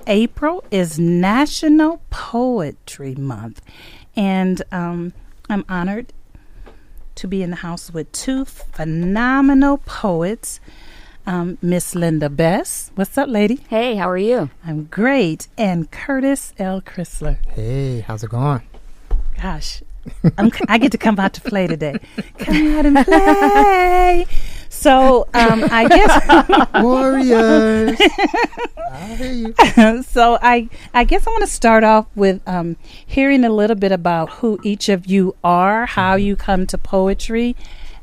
April is National Poetry Month, and I'm honored to be in the house with two phenomenal poets. Miss Linda Bess. What's up, lady? Hey, how are you? I'm great. And Curtis L. Crisler. Hey, how's it going? Gosh, I get to come out to play today. Come out and play. So I guess Warriors. I hear you. So I guess I want to start off with hearing a little bit about who each of you are, how you come to poetry,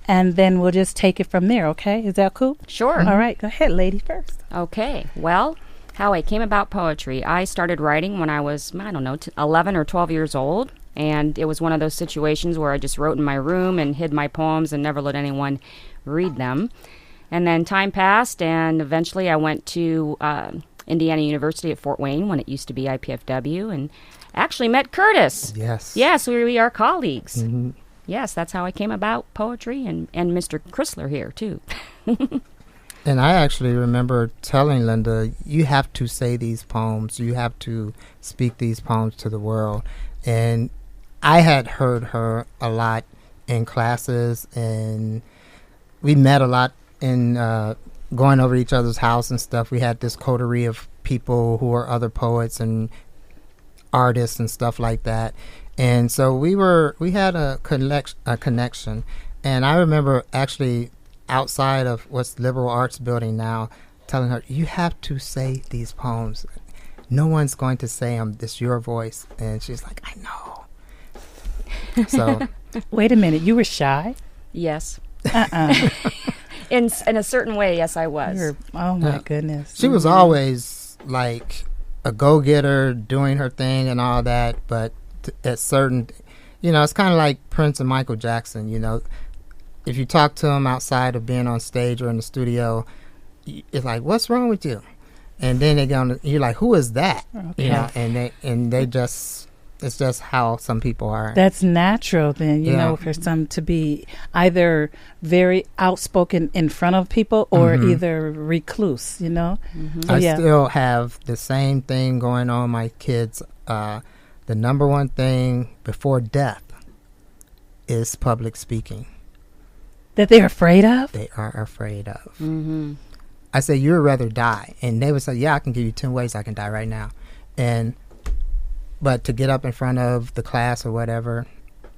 and then we'll just take it from there, okay? Is that cool? Sure. All right, go ahead, lady first. Okay. Well, how I came about poetry. I started writing when I was, 11 or 12 years old. And it was one of those situations where I just wrote in my room and hid my poems and never let anyone read them. And then time passed, and eventually I went to Indiana University at Fort Wayne when it used to be IPFW, and actually met Curtis. Yes. Yes, we are colleagues. Mm-hmm. Yes, that's how I came about poetry, and Mr. Crisler here, too. And I actually remember telling Linda, you have to say these poems. You have to speak these poems to the world. And I had heard her a lot in classes, and we met a lot in going over each other's house and stuff. We had this coterie of people who were other poets and artists and stuff like that. And so we had a connection. And I remember actually outside of what's Liberal Arts Building now, telling her, you have to say these poems. No one's going to say them. It's your voice. And she's like, I know. So, Wait a minute, you were shy? Yes. In a certain way, yes, I was. Oh, my goodness. she was always like a go-getter, doing her thing and all that. But at certain, it's kind of like Prince and Michael Jackson, If you talk to them outside of being on stage or in the studio, it's like, what's wrong with you? And then you're like, who is that? Okay. And they just, it's just how some people are. That's natural then, for some to be either very outspoken in front of people or either recluse, Mm-hmm. So, I still have the same thing going on with my kids. The number one thing before death is public speaking. That they're afraid of? They are afraid of. Mm-hmm. I say, you would rather die. And they would say, yeah, I can give you 10 ways I can die right now. But to get up in front of the class or whatever,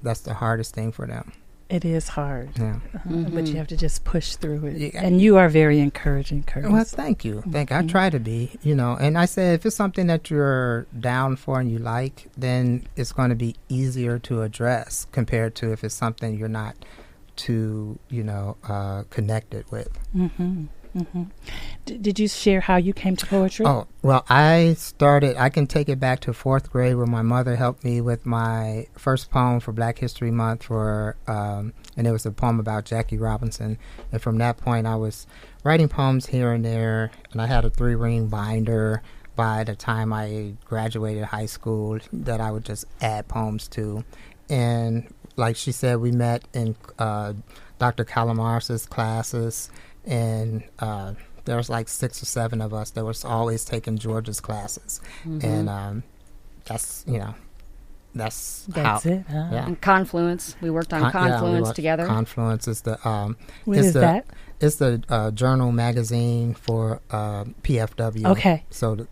that's the hardest thing for them. It is hard. Yeah. But you have to just push through it. Yeah. And you are very encouraging, Curtis. Well, thank you. I try to be, And I say, if it's something that you're down for and you like, then it's going to be easier to address compared to if it's something you're not too, connected with. Mm-hmm. Mm-hmm. Did you share how you came to poetry? Oh, well, I can take it back to 4th grade where my mother helped me with my first poem for Black History Month and it was a poem about Jackie Robinson. And from that point, I was writing poems here and there, and I had a 3-ring binder by the time I graduated high school that I would just add poems to. And like she said, we met in Dr. Calamars's classes, and there was like 6 or 7 of us that was always taking George's classes. Mm-hmm. And that's That's it, huh? Yeah. And Confluence. We worked on Confluence together. Confluence is the What is that? It's the journal magazine for PFW. Okay. So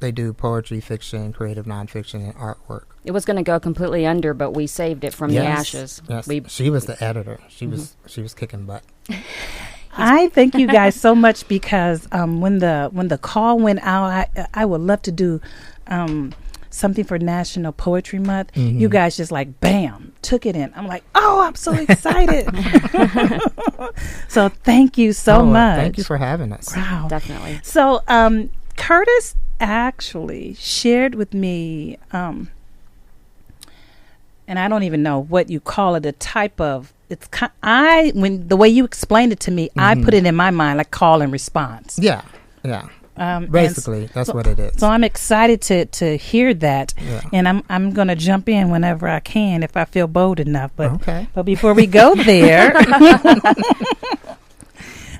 they do poetry, fiction, creative nonfiction, and artwork. It was going to go completely under, but we saved it from the ashes. Yes. She was the editor. She was kicking butt. I thank you guys so much because when the call went out, I would love to do something for National Poetry Month. Mm-hmm. You guys just like bam took it in. I'm like, oh, I'm so excited. So thank you so much. Thank you for having us. Wow, Definitely. So Curtis actually shared with me, and I don't even know what you call it, a type of. When the way you explained it to me, I put it in my mind like call and response. Yeah. Basically, that's what it is. So I'm excited to hear that, Yeah. and I'm going to jump in whenever I can if I feel bold enough. But Okay. But before we go there,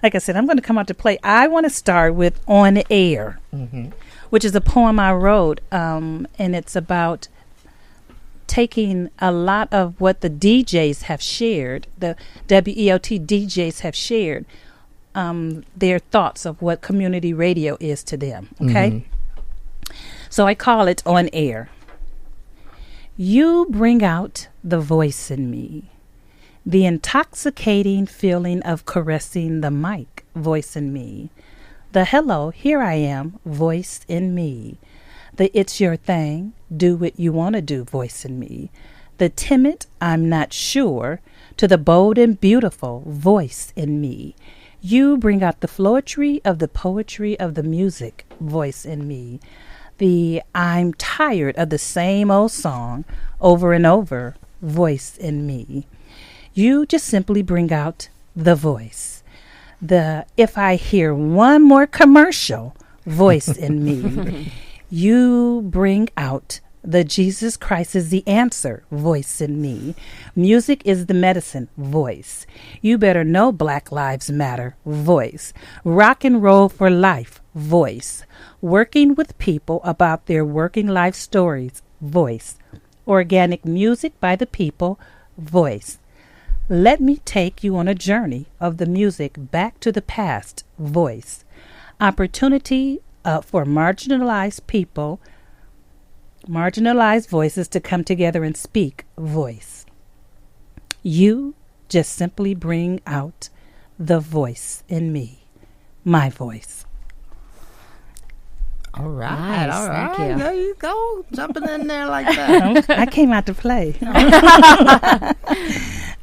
like I said, I'm going to come out to play. I want to start with on air. Mm-hmm. which is a poem I wrote, and it's about taking a lot of what the DJs have shared, the WEOT DJs have shared, their thoughts of what community radio is to them, okay? So I call it On Air. You bring out the voice in me, the intoxicating feeling of caressing the mic, voice in me, the hello, here I am, voice in me, the it's your thing, do what you want to do, voice in me, the timid, I'm not sure, to the bold and beautiful, voice in me. You bring out the poetry of the music, voice in me. The I'm tired of the same old song over and over, voice in me. You just simply bring out the voice. The if I hear one more commercial, voice in me. You bring out the Jesus Christ is the answer, voice in me. Music is the medicine, voice. You better know Black Lives Matter, voice. Rock and roll for life, voice. Working with people about their working life stories, voice. Organic music by the people, voice. Let me take you on a journey of the music back to the past, voice. Opportunity for marginalized people, marginalized voices to come together and speak, voice. You just simply bring out the voice in me, my voice. All right, Nice, all right. thank you. There you go, jumping in there like that. I came out to play.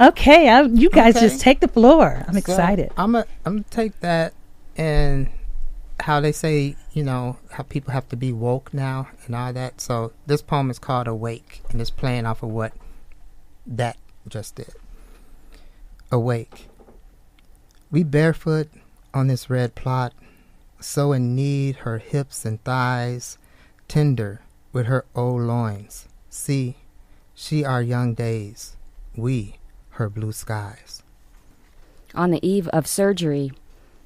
Okay, you guys Okay. just take the floor. I'm So, excited. I'm gonna take that and how they say, you know, how people have to be woke now and all that. So this poem is called Awake, and it's playing off of what that just did. Awake. We barefoot on this red plot, so in need her hips and thighs, tender with her old loins. See, she our young days, we her blue skies. On the eve of surgery.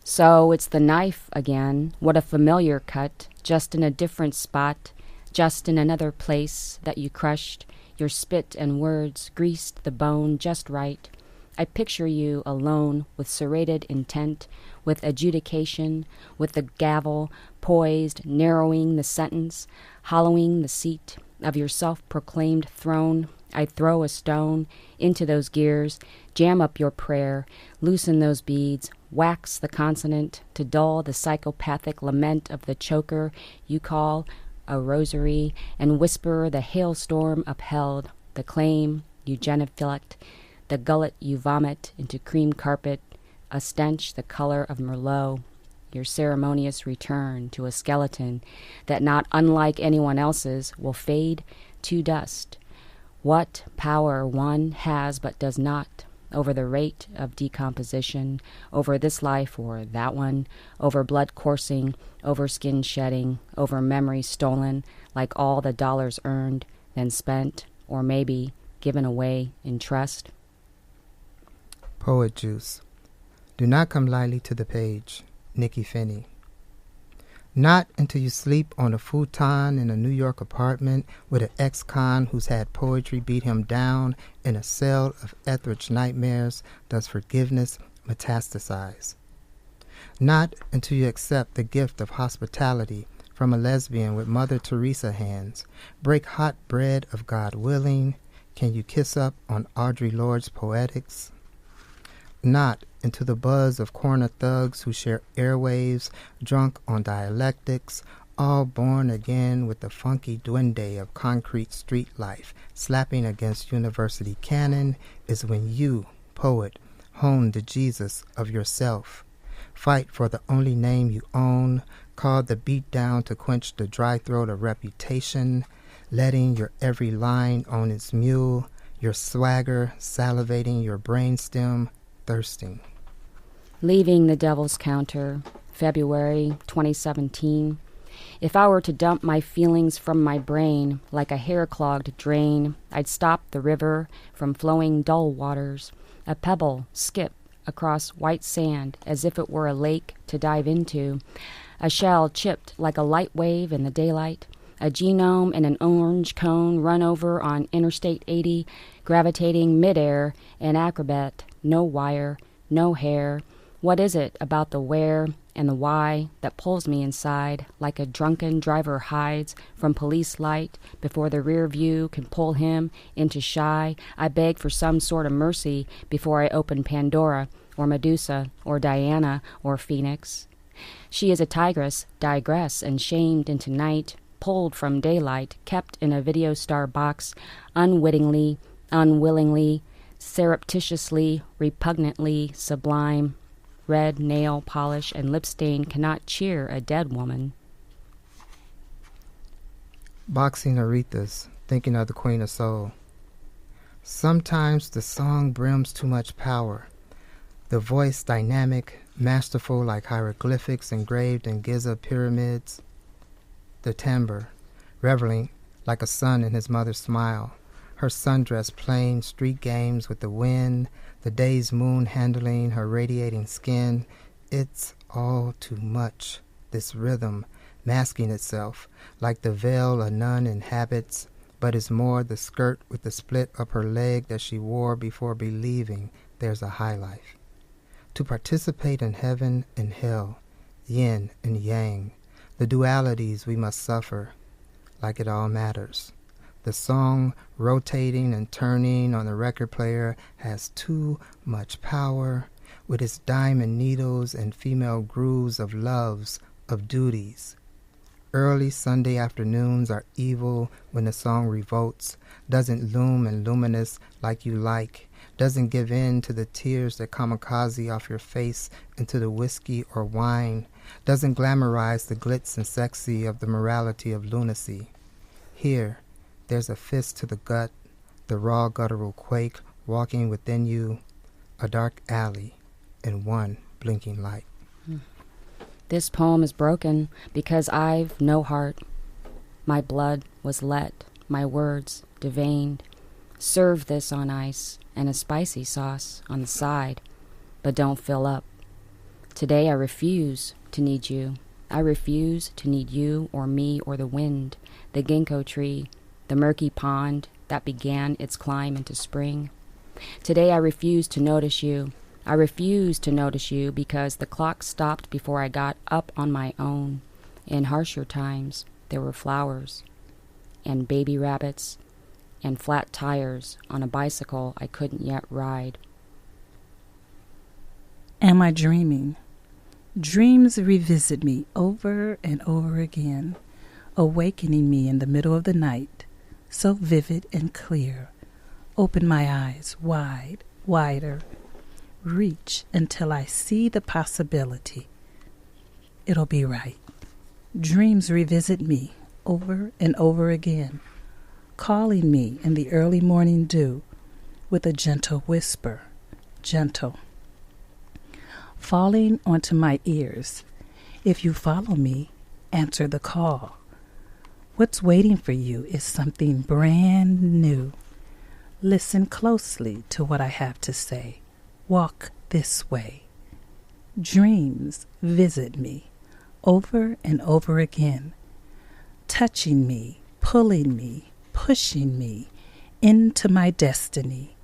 So it's the knife again. What a familiar cut, just in a different spot, just in another place that you crushed. Your spit and words greased the bone just right. I picture you alone with serrated intent, with adjudication, with the gavel poised, narrowing the sentence, hollowing the seat of your self-proclaimed throne. I throw a stone into those gears, jam up your prayer, loosen those beads, wax the consonant to dull the psychopathic lament of the choker you call a rosary, and whisper the hailstorm upheld, the claim you genuflect, the gullet you vomit into cream carpet, a stench the color of Merlot, your ceremonious return to a skeleton that, not unlike anyone else's, will fade to dust. What power one has but does not over the rate of decomposition, over this life or that one, over blood coursing, over skin shedding, over memory stolen, like all the dollars earned, then spent, or maybe given away in trust. Poet Juice. Do not come lightly to the page, Nikki Finney. Not until you sleep on a futon in a New York apartment with an ex-con who's had poetry beat him down in a cell of Etheridge nightmares does forgiveness metastasize. Not until you accept the gift of hospitality from a lesbian with Mother Teresa hands, break hot bread of God willing, can you kiss up on Audre Lorde's poetics. Not into the buzz of corner thugs who share airwaves, drunk on dialectics, all born again with the funky duende of concrete street life, slapping against university canon, is when you, poet, hone the Jesus of yourself. Fight for the only name you own, call the beat down to quench the dry throat of reputation, letting your every line on its mule, your swagger salivating your brainstem, thirsting. Leaving the Devil's Counter, February 2017. If I were to dump my feelings from my brain like a hair-clogged drain, I'd stop the river from flowing dull waters, a pebble skip across white sand as if it were a lake to dive into, A shell chipped like a light wave in the daylight. A genome in an orange cone run over on Interstate 80, gravitating midair, an acrobat, no wire, no hair. What is it about the where and the why that pulls me inside like a drunken driver hides from police light before the rear view can pull him into shy? I beg for some sort of mercy before I open Pandora or Medusa or Diana or Phoenix. She is a tigress, digress and shamed into night, pulled from daylight, kept in a video star box, unwittingly, unwillingly, surreptitiously, repugnantly sublime. Red nail polish and lip stain cannot cheer a dead woman. Boxing Aretha's, thinking of the Queen of Soul. Sometimes the song brims too much power. The voice dynamic, masterful like hieroglyphics engraved in Giza pyramids. The timbre, reveling like a son in his mother's smile. Her sundress playing street games with the wind, the day's moon handling her radiating skin. It's all too much, this rhythm, masking itself, like the veil a nun inhabits, but is more the skirt with the split up her leg that she wore before believing there's a high life. To participate in heaven and hell, yin and yang, the dualities we must suffer, like it all matters. The song, rotating and turning on the record player, has too much power, with its diamond needles and female grooves of loves, of duties. Early Sunday afternoons are evil when the song revolts, doesn't loom and luminous like you like, doesn't give in to the tears that kamikaze off your face into the whiskey or wine, doesn't glamorize the glitz and sexy of the morality of lunacy. Here, there's a fist to the gut, the raw guttural quake walking within you, a dark alley, and one blinking light. This poem is broken because I've no heart. My blood was let, my words deveined. Serve this on ice and a spicy sauce on the side, but don't fill up. Today I refuse to need you. I refuse to need you or me or the wind, the ginkgo tree, the murky pond that began its climb into spring. Today I refuse to notice you. I refuse to notice you because the clock stopped before I got up on my own. In harsher times, there were flowers and baby rabbits and flat tires on a bicycle I couldn't yet ride. Am I dreaming? Dreams revisit me over and over again, awakening me in the middle of the night, so vivid and clear. Open my eyes wide, wider, reach until I see the possibility. It'll be right. Dreams revisit me over and over again, calling me in the early morning dew with a gentle whisper, gentle, falling onto my ears. If you follow me, answer the call. What's waiting for you is something brand new. Listen closely to what I have to say. Walk this way. Dreams visit me over and over again, touching me, pulling me, pushing me into my destiny.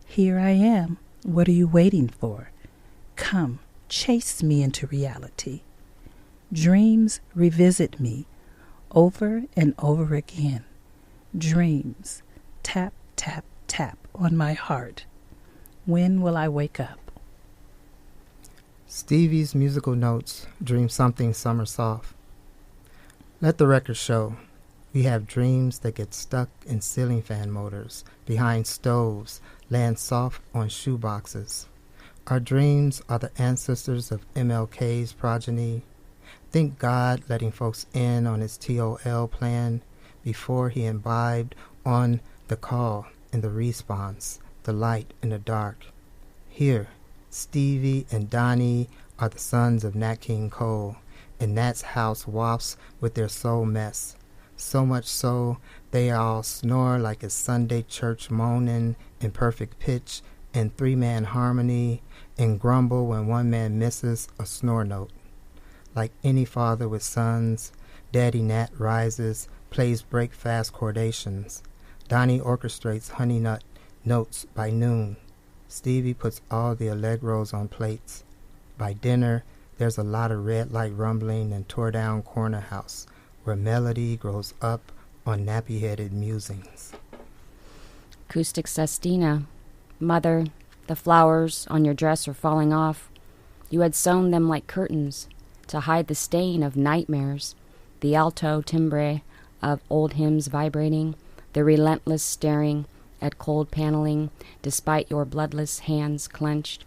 Here I am. What are you waiting for? Come, chase me into reality. Dreams revisit me over and over again. Dreams tap, tap, tap on my heart. When will I wake up? Stevie's musical notes dream something summer soft. Let the record show. We have dreams that get stuck in ceiling fan motors, behind stoves, land soft on shoe boxes. Our dreams are the ancestors of MLK's progeny. Think God letting folks in on his TOL plan before he imbibed on the call and the response, the light and the dark. Here, Stevie and Donnie are the sons of Nat King Cole, and Nat's house wafts with their soul mess. So much so, they all snore like a Sunday church moaning in perfect pitch and three-man harmony, and grumble when one man misses a snore note. like any father with sons. Daddy Nat rises, plays break-fast chordations. Donnie orchestrates honey nut notes by noon. Stevie puts all the allegros on plates. By dinner, there's a lot of red light rumbling in tore-down corner house, where melody grows up on nappy-headed musings. Acoustic sestina. Mother, the flowers on your dress are falling off. You had sewn them like curtains to hide the stain of nightmares, the alto timbre of old hymns vibrating, the relentless staring at cold paneling despite your bloodless hands clenched.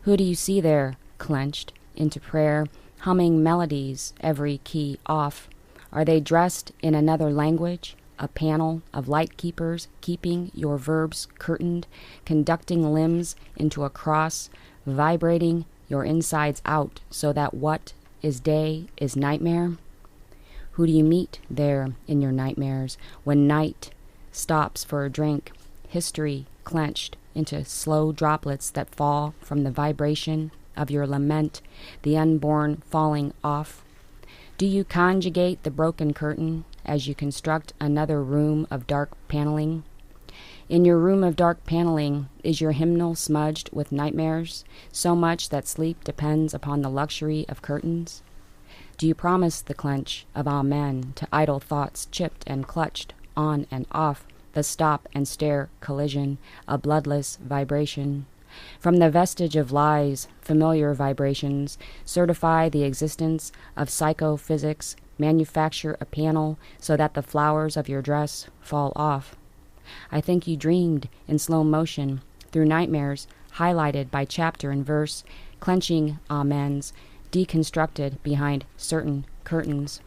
Who do you see there, clenched into prayer, humming melodies, every key off? Are they dressed in another language, a panel of light keepers keeping your verbs curtained, conducting limbs into a cross, vibrating your insides out so that what is day is nightmare? Who do you meet there in your nightmares when night stops for a drink, history clenched into slow droplets that fall from the vibration of your lament, the unborn falling off? Do you conjugate the broken curtain as you construct another room of dark paneling? In your room of dark paneling, is your hymnal smudged with nightmares, so much that sleep depends upon the luxury of curtains? Do you promise the clench of amen to idle thoughts chipped and clutched on and off the stop and stare collision, a bloodless vibration? From the vestige of lies, familiar vibrations, certify the existence of psychophysics, manufacture a panel so that the flowers of your dress fall off. I think you dreamed in slow motion through nightmares, highlighted by chapter and verse, clenching amens, deconstructed behind certain curtains.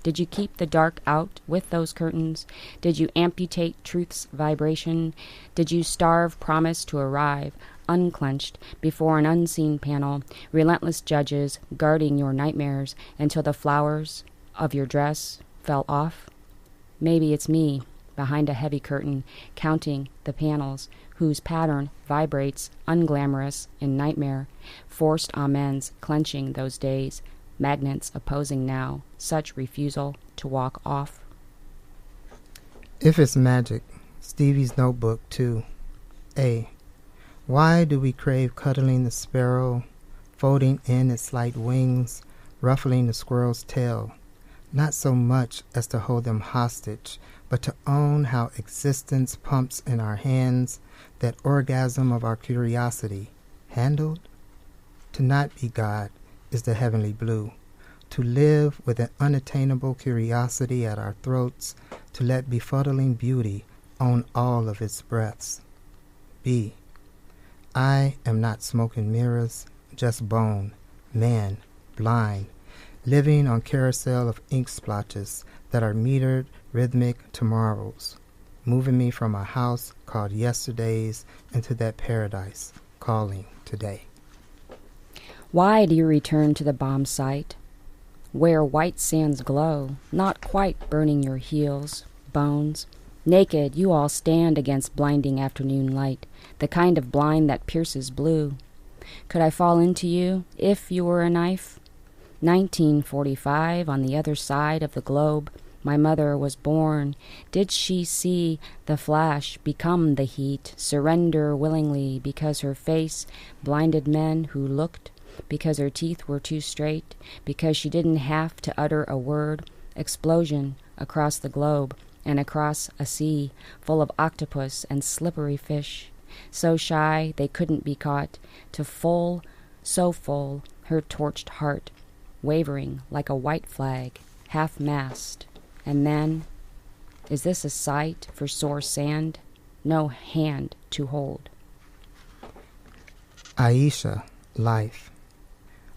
Did you keep the dark out with those curtains? Did you amputate truth's vibration? Did you starve promise to arrive, unclenched, before an unseen panel, relentless judges guarding your nightmares until the flowers of your dress fell off? Maybe it's me, behind a heavy curtain, counting the panels, whose pattern vibrates unglamorous in nightmare, forced amens clenching those days, magnets opposing now such refusal to walk off. If it's magic, Stevie's notebook too. A. Why do we crave cuddling the sparrow, folding in its light wings, ruffling the squirrel's tail? Not so much as to hold them hostage, but to own how existence pumps in our hands, that orgasm of our curiosity, handled? To not be God is the heavenly blue. To live with an unattainable curiosity at our throats, to let befuddling beauty own all of its breaths. B. I am not smoke and mirrors, just bone, man, blind, living on carousel of ink splotches that are metered, rhythmic tomorrows, moving me from a house called yesterdays into that paradise calling today. Why do you return to the bomb site, where white sands glow, not quite burning your heels, bones? Naked, you all stand against blinding afternoon light, the kind of blind that pierces blue. Could I fall into you if you were a knife? 1945, on the other side of the globe, my mother was born. Did she see the flash become the heat, surrender willingly because her face blinded men who looked, because her teeth were too straight, because she didn't have to utter a word? Explosion across the globe and across a sea full of octopus and slippery fish, so shy they couldn't be caught, to full, so full, her torched heart, wavering like a white flag, half-mast. And then, is this a sight for sore sand? No hand to hold. Aisha, life.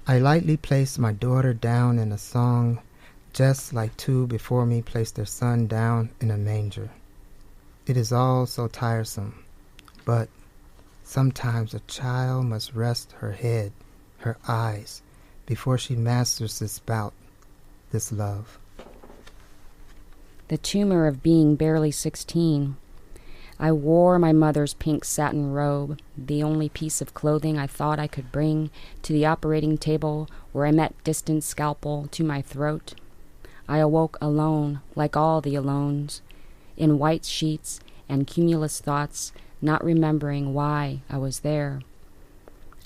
I lightly placed my daughter down in a song, just like two before me placed their son down in a manger. It is all so tiresome, but sometimes a child must rest her head, her eyes, before she masters this bout, this love. The tumor of being barely 16. I wore my mother's pink satin robe, the only piece of clothing I thought I could bring to the operating table where I met distant scalpel to my throat. I awoke alone, like all the alones, in white sheets and cumulus thoughts, not remembering why I was there.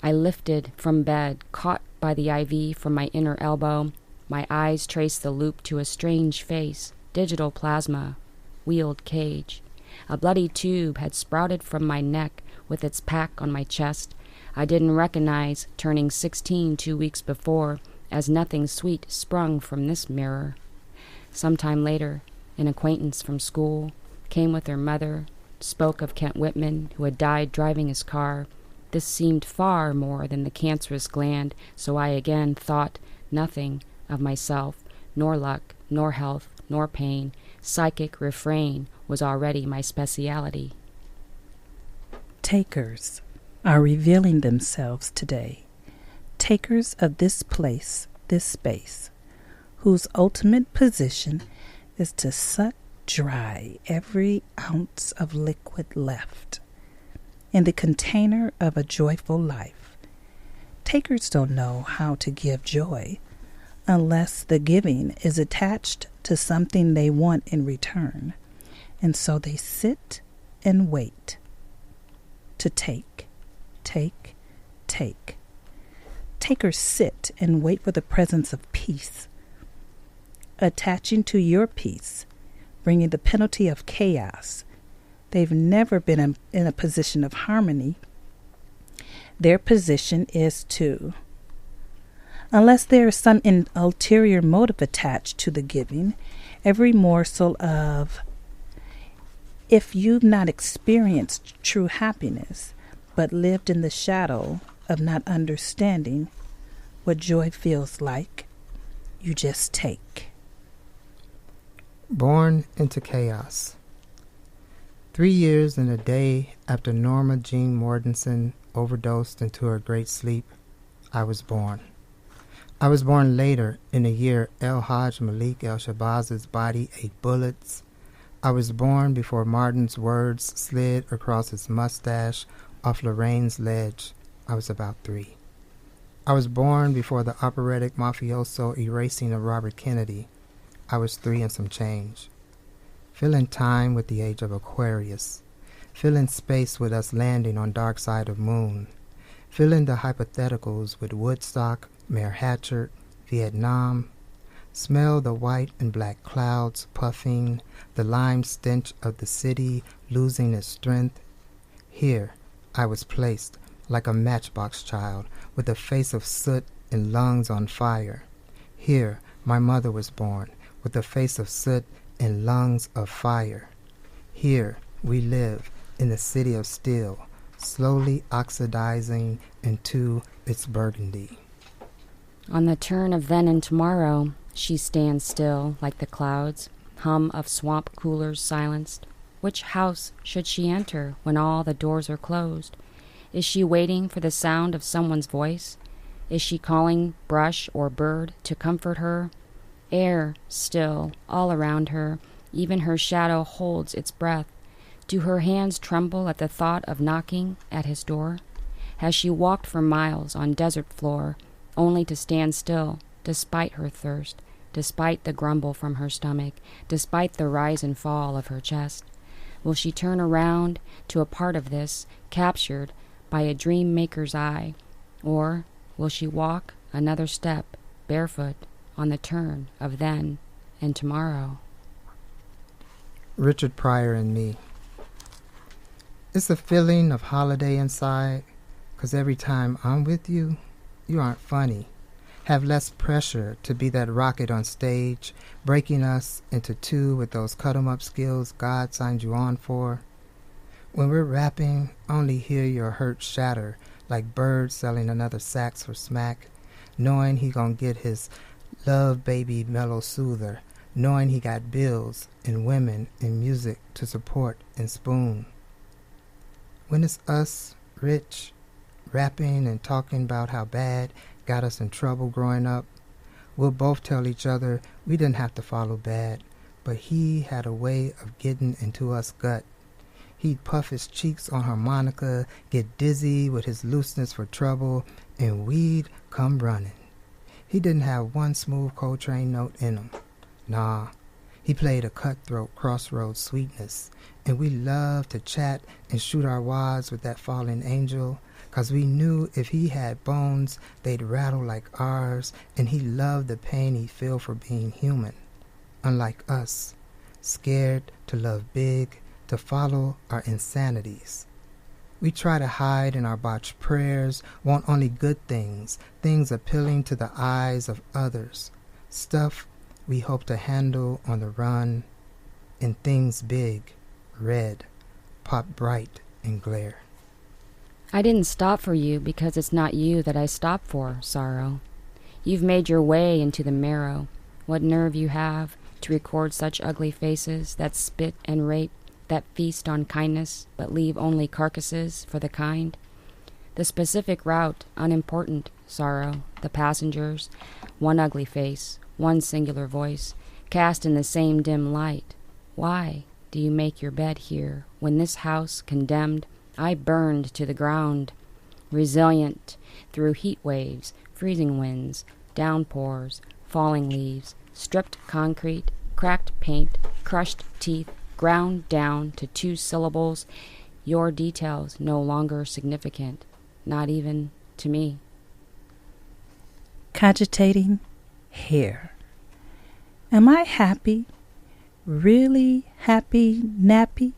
I lifted from bed, caught by the IV from my inner elbow. My eyes traced the loop to a strange face, digital plasma, wheeled cage. A bloody tube had sprouted from my neck with its pack on my chest. I didn't recognize turning 16 2 weeks before, as nothing sweet sprung from this mirror. Sometime later, an acquaintance from school came with her mother, spoke of Kent Whitman, who had died driving his car. This seemed far more than the cancerous gland, so I again thought nothing of myself, nor luck, nor health, nor pain. Psychic refrain was already my speciality. Takers are revealing themselves today. Takers of this place, this space, whose ultimate position is to suck dry every ounce of liquid left in the container of a joyful life. Takers don't know how to give joy unless the giving is attached to something they want in return, and so they sit and wait to take. Takers sit and wait for the presence of peace, attaching to your peace, bringing the penalty of chaos. They've never been in a position of harmony. Their position is to, unless there is some ulterior motive attached to the giving, every morsel of, if you've not experienced true happiness, but lived in the shadow of not understanding what joy feels like, you just take. Born into chaos. 3 years and a day after Norma Jean Mortensen overdosed into her great sleep, I was born. I was born later in the year El Hajj Malik El-Shabaz's body ate bullets. I was born before Martin's words slid across his mustache off Lorraine's ledge. I was about 3. I was born before the operatic mafioso erasing of Robert Kennedy. I was 3 and some change. Filling time with the age of Aquarius. Filling space with us landing on dark side of moon. Filling the hypotheticals with Woodstock, Mayor Hatchard, Vietnam. Smell the white and black clouds puffing, the lime stench of the city losing its strength. Here I was placed like a matchbox child with a face of soot and lungs on fire. Here my mother was born with a face of soot and lungs of fire. Here we live in the city of steel, slowly oxidizing into its burgundy. On the turn of then and tomorrow, she stands still like the clouds, hum of swamp coolers silenced. Which house should she enter when all the doors are closed? Is she waiting for the sound of someone's voice? Is she calling brush or bird to comfort her? Air still all around her, even her shadow holds its breath. Do her hands tremble at the thought of knocking at his door? Has she walked for miles on desert floor, only to stand still, despite her thirst, despite the grumble from her stomach, despite the rise and fall of her chest? Will she turn around to a part of this, captured by a dream maker's eye? Or will she walk another step, barefoot, on the turn of then and tomorrow? Richard Pryor and me. It's a feeling of holiday inside, 'cause every time I'm with you, you aren't funny. Have less pressure to be that rocket on stage, breaking us into two with those cut-em-up skills God signed you on for. When we're rapping, only hear your hurt shatter like birds selling another sax for smack, knowing he gonna get his love baby mellow soother, knowing he got bills and women and music to support and spoon. When it's us, rich, rapping and talking about how bad got us in trouble growing up, we'll both tell each other we didn't have to follow bad, but he had a way of getting into us gut. He'd puff his cheeks on harmonica, get dizzy with his looseness for trouble, and we'd come running. He didn't have one smooth Coltrane note in him. Nah, he played a cutthroat crossroads sweetness, and we loved to chat and shoot our wads with that fallen angel, 'cause we knew if he had bones, they'd rattle like ours, and he loved the pain he'd feel for being human. Unlike us, scared to love big, to follow our insanities. We try to hide in our botched prayers, want only good things, things appealing to the eyes of others, stuff we hope to handle on the run, and things big, red, pop bright and glare. I didn't stop for you because it's not you that I stopped for, sorrow. You've made your way into the marrow. What nerve you have to record such ugly faces that spit and rape, that feast on kindness but leave only carcasses for the kind. The specific route, unimportant, sorrow, the passengers, one ugly face, one singular voice, cast in the same dim light. Why do you make your bed here, when this house, condemned, I burned to the ground, resilient through heat waves, freezing winds, downpours, falling leaves, stripped concrete, cracked paint, crushed teeth, ground down to 2 syllables, your details no longer significant, not even to me. Cogitating hair. Am I happy? Really happy, nappy?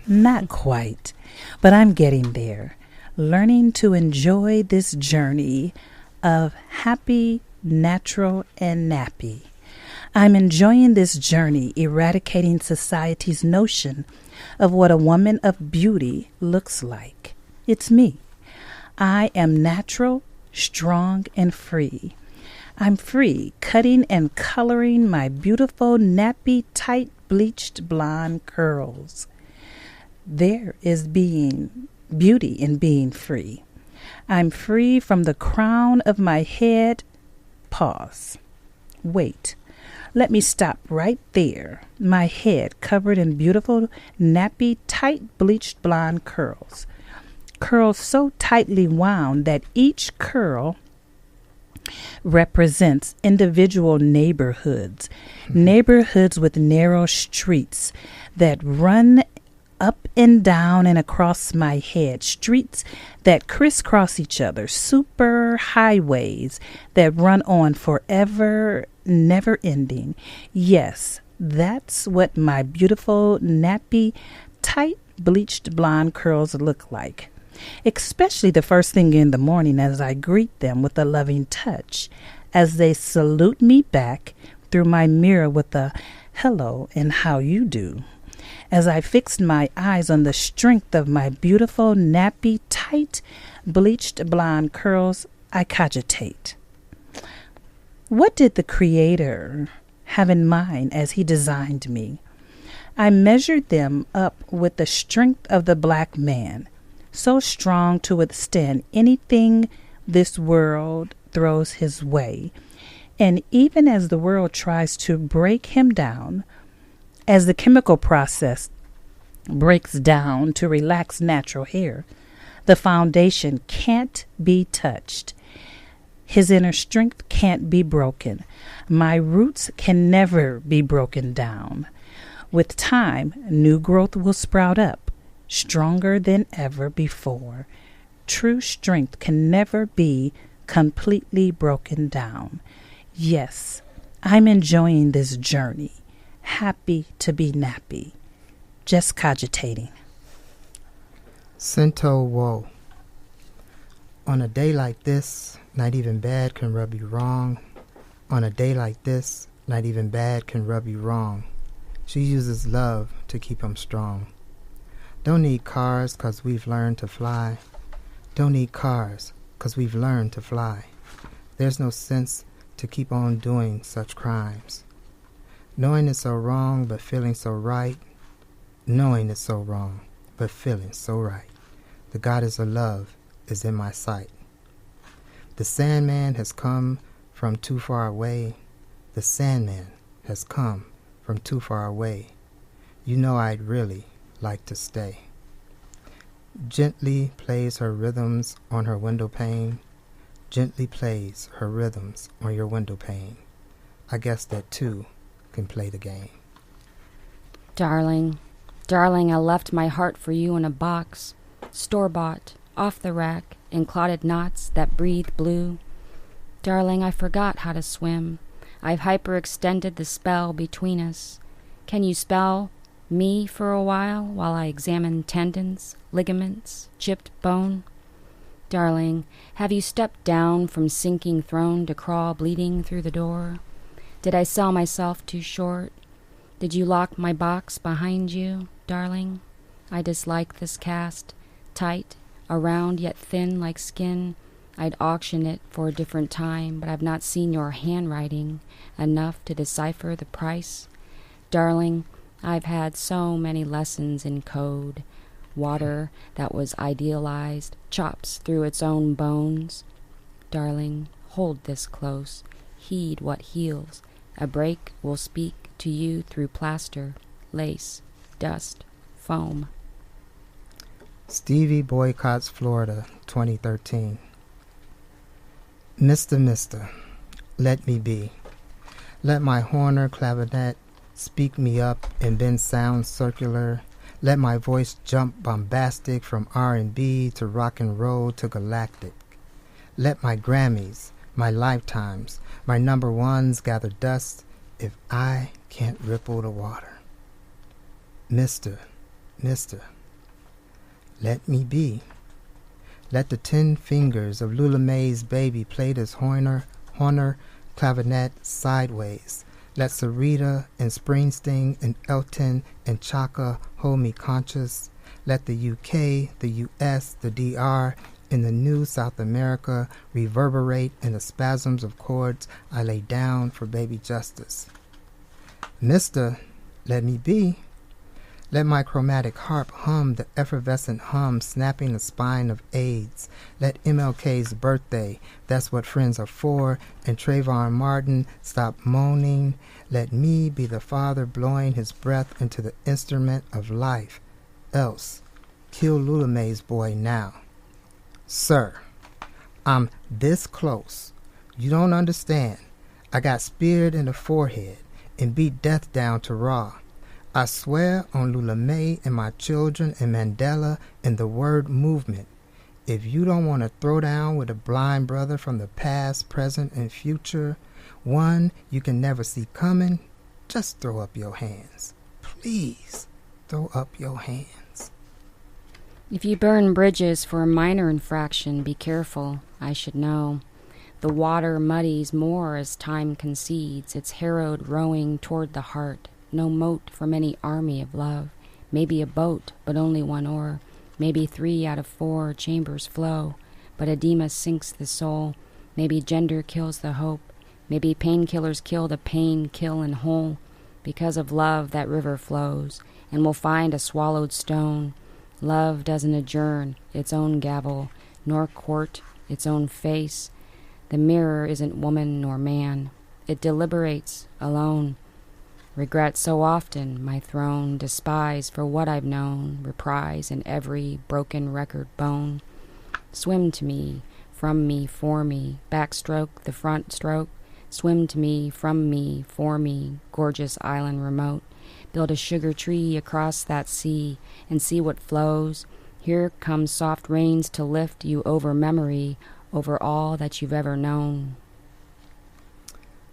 Not quite, but I'm getting there, learning to enjoy this journey of happy, natural, and nappy. I'm enjoying this journey, eradicating society's notion of what a woman of beauty looks like. It's me. I am natural, strong, and free. I'm free, cutting and coloring my beautiful, nappy, tight, bleached blonde curls. There is beauty in being free. I'm free from the crown of my head. Pause. Wait. Let me stop right there. My head covered in beautiful, nappy, tight, bleached blonde curls. Curls so tightly wound that each curl represents individual neighborhoods. Neighborhoods with narrow streets that run up and down and across my head, streets that crisscross each other, super highways that run on forever, never ending. Yes, that's what my beautiful, nappy, tight, bleached blonde curls look like, especially the first thing in the morning as I greet them with a loving touch, as they salute me back through my mirror with a hello and how you do. As I fixed my eyes on the strength of my beautiful, nappy, tight, bleached blonde curls, I cogitate. What did the Creator have in mind as he designed me? I measured them up with the strength of the black man, so strong to withstand anything this world throws his way. And even as the world tries to break him down, as the chemical process breaks down to relax natural hair, the foundation can't be touched. His inner strength can't be broken. My roots can never be broken down. With time, new growth will sprout up, stronger than ever before. True strength can never be completely broken down. Yes, I'm enjoying this journey. Happy to be nappy. Just cogitating. Sento woe. On a day like this, not even bad can rub you wrong. On a day like this, not even bad can rub you wrong. She uses love to keep 'em strong. Don't need cars 'cause we've learned to fly. Don't need cars 'cause we've learned to fly. There's no sense to keep on doing such crimes. Knowing it's so wrong but feeling so right. Knowing it's so wrong but feeling so right. The goddess of love is in my sight. The Sandman has come from too far away. The Sandman has come from too far away. You know I'd really like to stay. Gently plays her rhythms on her window pane. Gently plays her rhythms on your window pane. I guess that too can play the game. Darling, darling, I left my heart for you in a box, store-bought, off the rack, in clotted knots that breathe blue. Darling, I forgot how to swim. I've hyperextended the spell between us. Can you spell me for a while I examine tendons, ligaments, chipped bone? Darling, have you stepped down from sinking throne to crawl bleeding through the door? Did I sell myself too short? Did you lock my box behind you, darling? I dislike this cast, tight, around yet thin like skin. I'd auction it for a different time, but I've not seen your handwriting enough to decipher the price. Darling, I've had so many lessons in code. Water that was idealized chops through its own bones. Darling, hold this close. Heed what heals. A break will speak to you through plaster, lace, dust, foam. Stevie boycotts Florida, 2013. Mister, let me be. Let my Horner clavinet speak me up and bend sound circular. Let my voice jump bombastic from R&B to rock and roll to galactic. Let my Grammys, my lifetimes, my number ones gather dust if I can't ripple the water. Mister, let me be. Let the 10 fingers of Lula Mae's baby play this Horner clavinet sideways. Let Sarita and Springsteen and Elton and Chaka hold me conscious. Let the UK, the US, the DR, and the new South America reverberate in the spasms of chords I lay down for baby justice. Mister, let me be. Let my chromatic harp hum the effervescent hum snapping the spine of AIDS. Let MLK's birthday, that's what friends are for, and Trayvon Martin stop moaning. Let me be the father blowing his breath into the instrument of life. Else, kill Lula Mae's boy now. Sir, I'm this close. You don't understand. I got speared in the forehead and beat death down to raw. I swear on Lula Mae and my children and Mandela and the word movement. If you don't want to throw down with a blind brother from the past, present, and future, one you can never see coming, just throw up your hands. Please, throw up your hands. If you burn bridges for a minor infraction, be careful, I should know. The water muddies more as time concedes, its harrowed rowing toward the heart. No moat from any army of love. Maybe a boat, but only one oar. Maybe 3 out of 4 chambers flow, but edema sinks the soul. Maybe gender kills the hope. Maybe painkillers kill the pain, kill and whole. Because of love that river flows, and will find a swallowed stone. Love doesn't adjourn its own gavel, nor court its own face. The mirror isn't woman nor man. It deliberates alone. Regret so often my throne, despise for what I've known, reprise in every broken record bone. Swim to me, from me, for me, backstroke the front stroke. Swim to me, from me, for me, gorgeous island remote. Build a sugar tree across that sea, and see what flows. Here come soft rains to lift you over memory, over all that you've ever known.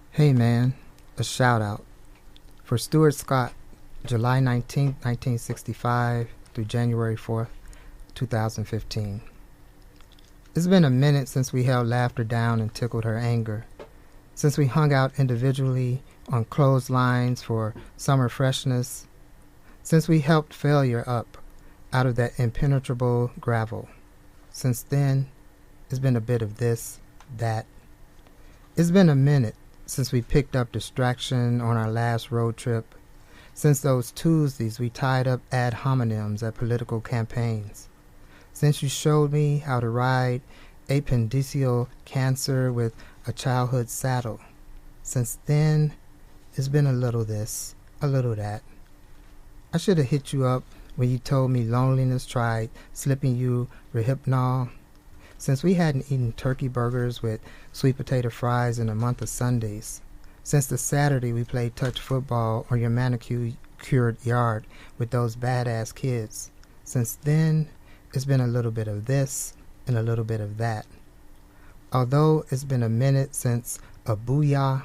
Hey man, a shout out. For Stuart Scott, July 19, 1965 through January 4th, 2015. It's been a minute since we held laughter down and tickled her anger, since we hung out individually on clotheslines for summer freshness, since we helped failure up out of that impenetrable gravel. Since then, it's been a bit of this, that. It's been a minute since we picked up distraction on our last road trip, since those Tuesdays we tied up ad hominems at political campaigns, since you showed me how to ride appendiceal cancer with a childhood saddle. Since then, it's been a little this, a little that. I should have hit you up when you told me loneliness tried slipping you Rehypnol. Since we hadn't eaten turkey burgers with sweet potato fries in a month of Sundays. Since the Saturday we played touch football on your manicured yard with those badass kids. Since then, it's been a little bit of this and a little bit of that. Although it's been a minute since a booyah,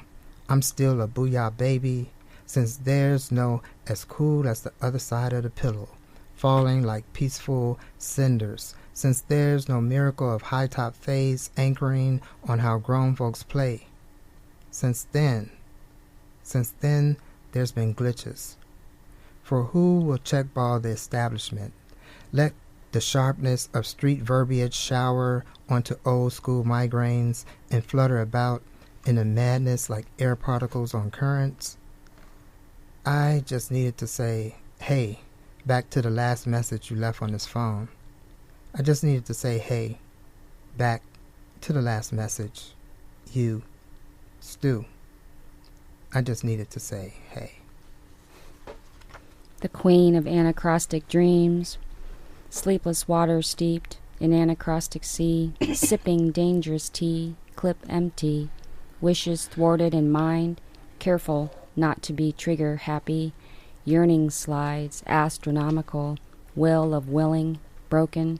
I'm still a booyah baby, since there's no as cool as the other side of the pillow, falling like peaceful cinders, since there's no miracle of high-top fades anchoring on how grown folks play. Since then, there's been glitches. For who will checkball the establishment? Let the sharpness of street verbiage shower onto old-school migraines and flutter about in a madness like air particles on currents. I just needed to say, hey, back to the last message you left on this phone. I just needed to say, hey, back to the last message. You, Stu. I just needed to say, hey. The queen of anacrostic dreams, sleepless water steeped in anacrostic sea, sipping dangerous tea, clip empty, wishes thwarted in mind, careful not to be trigger happy, yearning slides, astronomical, will of willing, broken,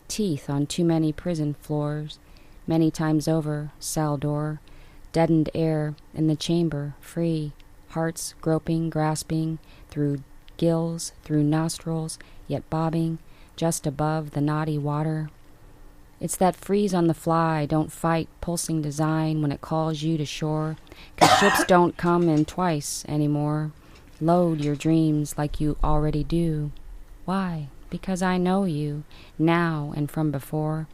teeth on too many prison floors, many times over, cell door, deadened air in the chamber, free, hearts groping, grasping, through gills, through nostrils, yet bobbing, just above the naughty water. It's that freeze on the fly, don't fight, pulsing design when it calls you to shore, 'cause ships don't come in twice anymore. Load your dreams like you already do. Why? Because I know you, now and from before.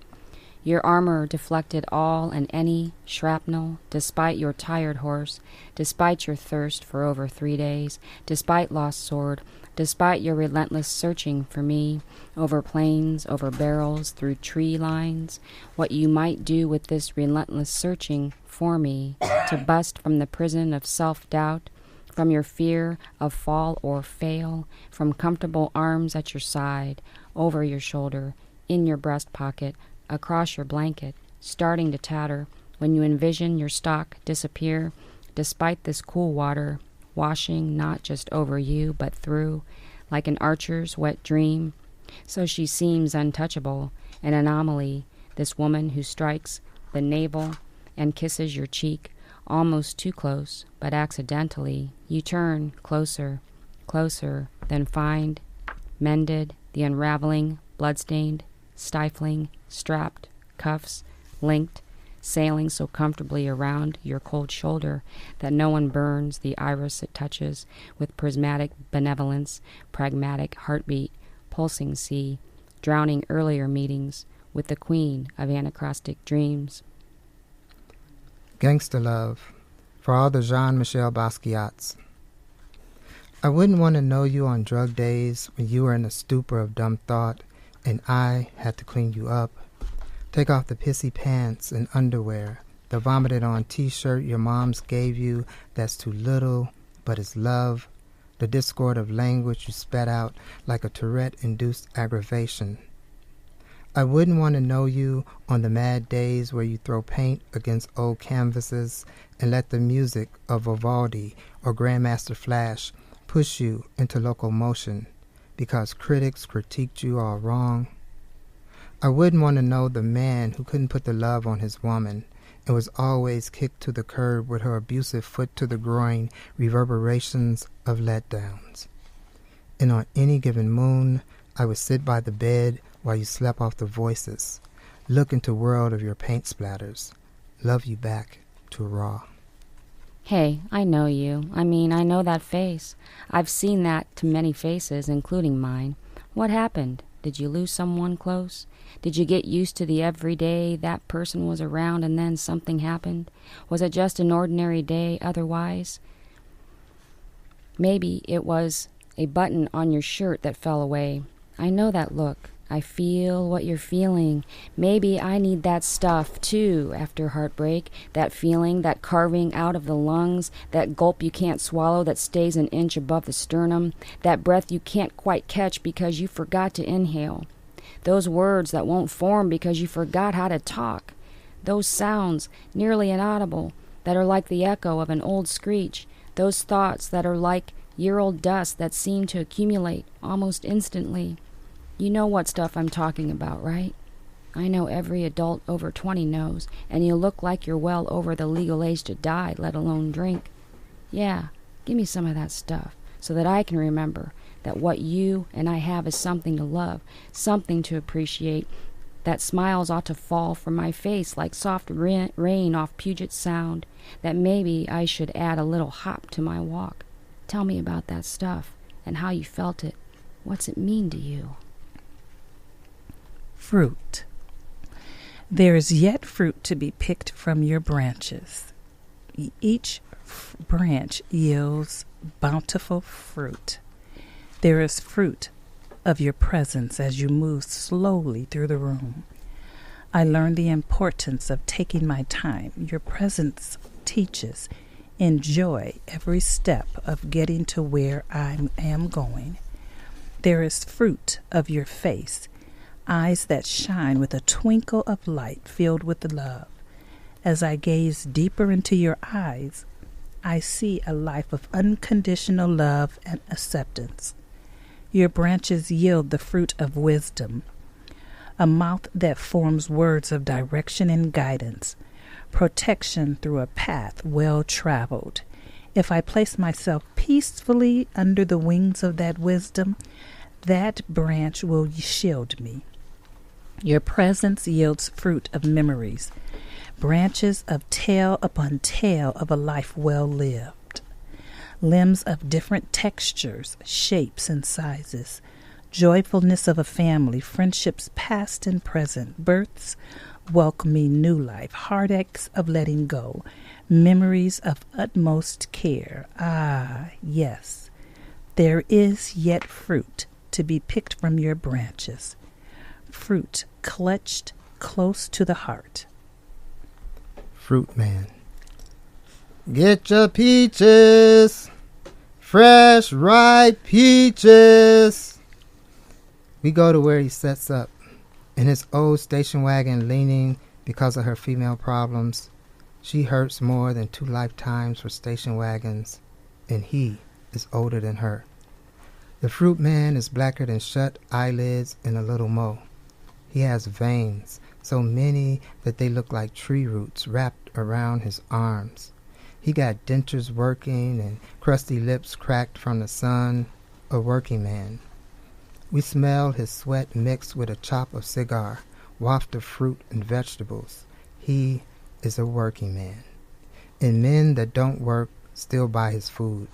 Your armor deflected all and any shrapnel, despite your tired horse, despite your thirst for over 3 days, despite lost sword, despite your relentless searching for me, over plains, over barrels, through tree lines, what you might do with this relentless searching for me, to bust from the prison of self-doubt, from your fear of fall or fail, from comfortable arms at your side, over your shoulder, in your breast pocket, across your blanket, starting to tatter, when you envision your stock disappear, despite this cool water, washing not just over you, but through, like an archer's wet dream. So she seems untouchable, an anomaly, this woman who strikes the navel and kisses your cheek, almost too close, but accidentally, you turn closer, closer, then find, mended, the unraveling, bloodstained, stifling, strapped, cuffs, linked, sailing so comfortably around your cold shoulder that no one burns the iris it touches with prismatic benevolence, pragmatic heartbeat, pulsing sea, drowning earlier meetings with the queen of anacrostic dreams. Gangsta love, for all the Jean-Michel Basquiats. I wouldn't want to know you on drug days when you were in a stupor of dumb thought and I had to clean you up. Take off the pissy pants and underwear, the vomited on t-shirt your moms gave you that's too little, but it's love, the discord of language you spat out like a Tourette-induced aggravation. I wouldn't want to know you on the mad days where you throw paint against old canvases and let the music of Vivaldi or Grandmaster Flash push you into locomotion because critics critiqued you all wrong. I wouldn't want to know the man who couldn't put the love on his woman and was always kicked to the curb with her abusive foot to the groin reverberations of letdowns. And on any given moon, I would sit by the bed while you slept off the voices, look into world of your paint splatters, love you back to raw. Hey, I know you. I know that face. I've seen that to many faces, including mine. What happened? Did you lose someone close? Did you get used to the everyday that person was around and then something happened? Was it just an ordinary day otherwise? Maybe it was a button on your shirt that fell away. I know that look. I feel what you're feeling. Maybe I need that stuff, too, after heartbreak. That feeling, that carving out of the lungs, that gulp you can't swallow that stays an inch above the sternum, that breath you can't quite catch because you forgot to inhale. Those words that won't form because you forgot how to talk. Those sounds, nearly inaudible, that are like the echo of an old screech. Those thoughts that are like year-old dust that seem to accumulate almost instantly. You know what stuff I'm talking about, right? I know every adult over 20 knows, and you look like you're well over the legal age to die, let alone drink. Yeah, give me some of that stuff, so that I can remember that what you and I have is something to love, something to appreciate, that smiles ought to fall from my face like soft rain off Puget Sound, that maybe I should add a little hop to my walk. Tell me about that stuff, and how you felt it. What's it mean to you? Fruit. There is yet fruit to be picked from your branches. Each branch yields bountiful fruit. There is fruit of your presence as you move slowly through the room. I learned the importance of taking my time. Your presence teaches. Enjoy every step of getting to where I am going. There is fruit of your face, eyes that shine with a twinkle of light filled with love. As I gaze deeper into your eyes, I see a life of unconditional love and acceptance. Your branches yield the fruit of wisdom, a mouth that forms words of direction and guidance, protection through a path well traveled. If I place myself peacefully under the wings of that wisdom, that branch will shield me. Your presence yields fruit of memories, branches of tale upon tale of a life well lived. Limbs of different textures, shapes, and sizes, joyfulness of a family, friendships past and present, births welcoming new life, heartaches of letting go, memories of utmost care. Ah, yes, there is yet fruit to be picked from your branches, fruit clutched close to the heart. Fruit man. Get your peaches, fresh, ripe peaches. We go to where he sets up, in his old station wagon, leaning because of her female problems. She hurts more than 2 lifetimes for station wagons, and he is older than her. The fruit man is blacker than shut eyelids and a little mo. He has veins, so many that they look like tree roots wrapped around his arms. He got dentures working and crusty lips cracked from the sun, a working man. We smell his sweat mixed with a chop of cigar, waft of fruit and vegetables. He is a working man. And men that don't work still buy his food.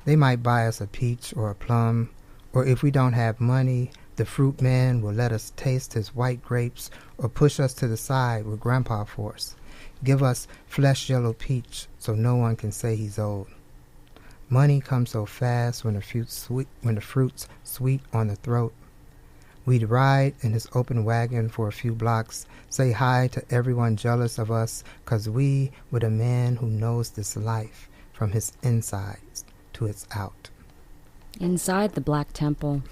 They might buy us a peach or a plum, or if we don't have money, the fruit man will let us taste his white grapes or push us to the side with grandpa force. Give us flesh yellow peach so no one can say he's old. Money comes so fast when the fruit's sweet on the throat. We'd ride in his open wagon for a few blocks, say hi to everyone jealous of us, 'cause we were the man who knows this life from his insides to its out. Inside the Black Temple,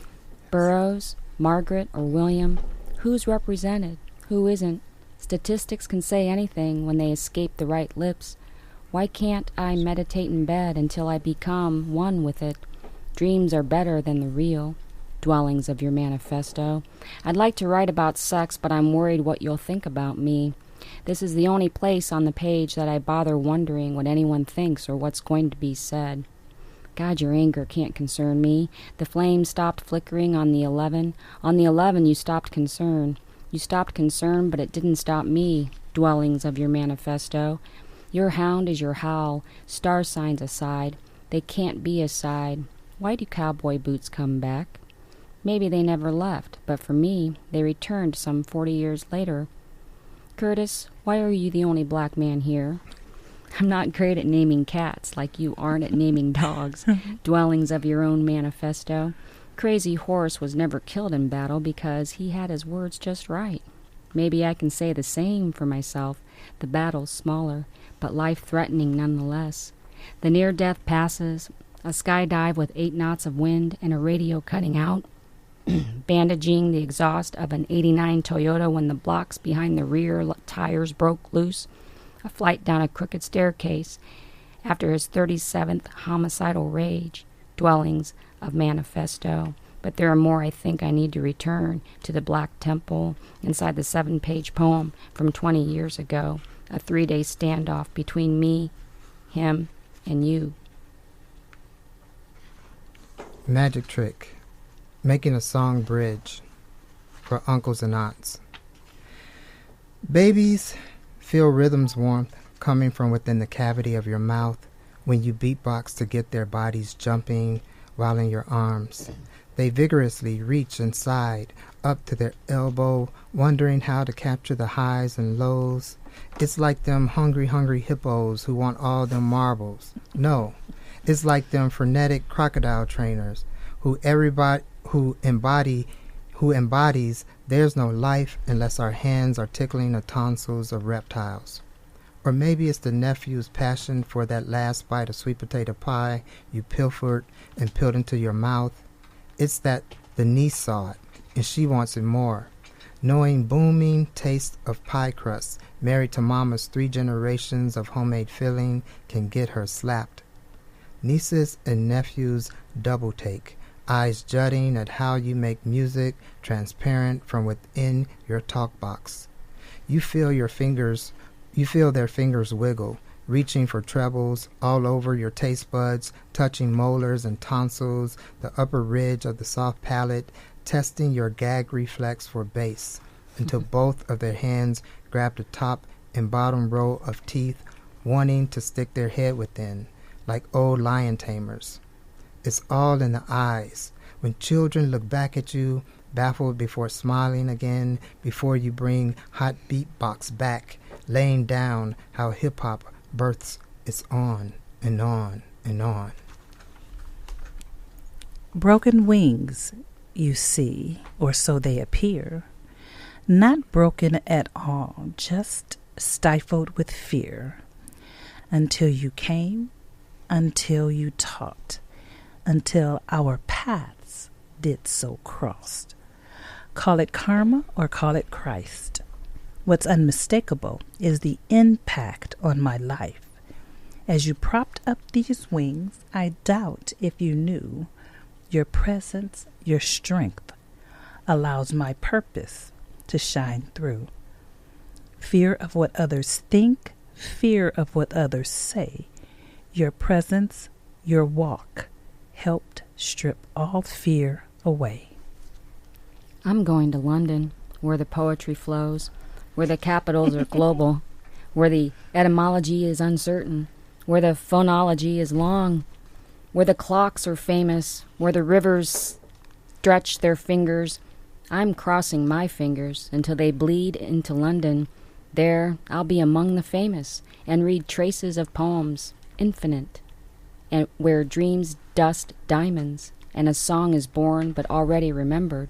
Burroughs, Margaret, or William, who's represented, who isn't? Statistics can say anything when they escape the right lips. Why can't I meditate in bed until I become one with it? Dreams are better than the real. Dwellings of your manifesto. I'd like to write about sex, but I'm worried what you'll think about me. This is the only place on the page that I bother wondering what anyone thinks or what's going to be said. God, your anger can't concern me. The flame stopped flickering on the 11. On the 11 you stopped concern. You stopped concern, but it didn't stop me. Dwellings of your manifesto. Your hound is your howl. Star signs aside. They can't be aside. Why do cowboy boots come back? Maybe they never left, but for me, they returned some 40 years later. Curtis, why are you the only black man here? I'm not great at naming cats, like you aren't at naming dogs. Dwellings of your own manifesto. crazy horse was never killed in battle because he had his words just right. Maybe I can say the same for myself. The battle's smaller, but life-threatening nonetheless. The near-death passes, a skydive with 8 knots of wind and a radio cutting out, bandaging the exhaust of an '89 Toyota when the blocks behind the rear tires broke loose, a flight down a crooked staircase after his 37th homicidal rage, dwellings of manifesto. But there are more. I think I need to return to the Black Temple inside the 7-page poem from 20 years ago, a 3-day standoff between me, him, and you. Magic trick. Making a song bridge for uncles and aunts. Babies feel rhythm's warmth coming from within the cavity of your mouth when you beatbox to get their bodies jumping while in your arms. They vigorously reach inside, up to their elbow, wondering how to capture the highs and lows. It's like them hungry hippos who want all them marbles. No, it's like them frenetic crocodile trainers who embodies there's no life unless our hands are tickling the tonsils of reptiles. Or maybe it's the nephew's passion for that last bite of sweet potato pie you pilfered and peeled into your mouth. It's that the niece saw it, and she wants it more. Knowing booming taste of pie crust, married to mama's 3 generations of homemade filling, can get her slapped. Nieces and nephews double take, eyes jutting at how you make music transparent from within your talk box. You feel their fingers wiggle, reaching for trebles all over your taste buds, touching molars and tonsils, the upper ridge of the soft palate, testing your gag reflex for bass, until both of their hands grab the top and bottom row of teeth, wanting to stick their head within, like old lion tamers. It's all in the eyes. When children look back at you, baffled before smiling again, before you bring hot beatbox back, laying down how hip-hop births its on and on and on. Broken wings, you see, or so they appear. Not broken at all, just stifled with fear. Until you came, until you taught, until our paths did so crossed. Call it karma or call it Christ. What's unmistakable is the impact on my life. As you propped up these wings, I doubt if you knew your presence, your strength, allows my purpose to shine through. Fear of what others think, fear of what others say. Your presence, your walk, helped strip all fear away. I'm going to London, where the poetry flows, where the capitals are global, where the etymology is uncertain, where the phonology is long, where the clocks are famous, where the rivers stretch their fingers. I'm crossing my fingers until they bleed into London. There I'll be among the famous and read traces of poems, infinite, and where dreams dust diamonds and a song is born but already remembered.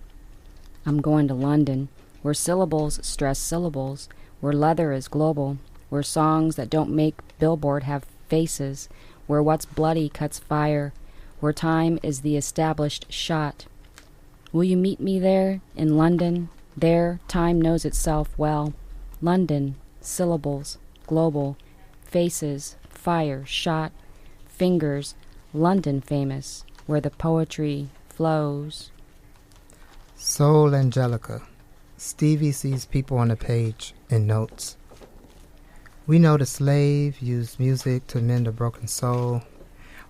I'm going to London, where syllables stress syllables, where leather is global, where songs that don't make Billboard have faces, where what's bloody cuts fire, where time is the established shot. Will you meet me there, in London? There, time knows itself well. London, syllables, global, faces, fire, shot, fingers, London famous, where the poetry flows. Soul Angelica. Stevie sees people on the page in notes. We know the slave used music to mend a broken soul.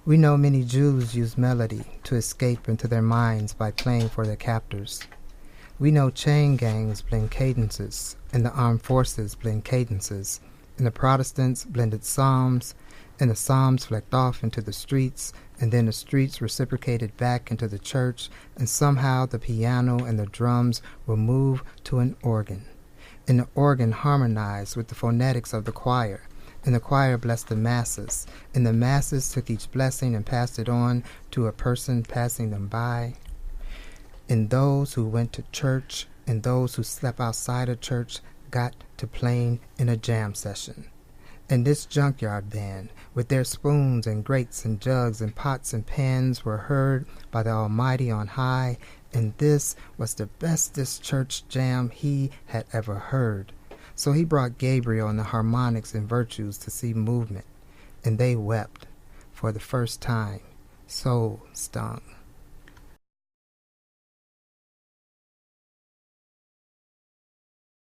We know many Jews use melody to escape into their minds by playing for their captors. We know chain gangs blend cadences, and the armed forces blend cadences, and the Protestants blended psalms, and the psalms flecked off into the streets, and then the streets reciprocated back into the church, and somehow the piano and the drums will move to an organ. And the organ harmonized with the phonetics of the choir, and the choir blessed the masses, and the masses took each blessing and passed it on to a person passing them by. And those who went to church and those who slept outside of church got to playing in a jam session. And this junkyard band, with their spoons and grates and jugs and pots and pans, were heard by the Almighty on high, and this was the bestest church jam he had ever heard. So he brought Gabriel and the harmonics and virtues to see movement, and they wept for the first time, soul stung.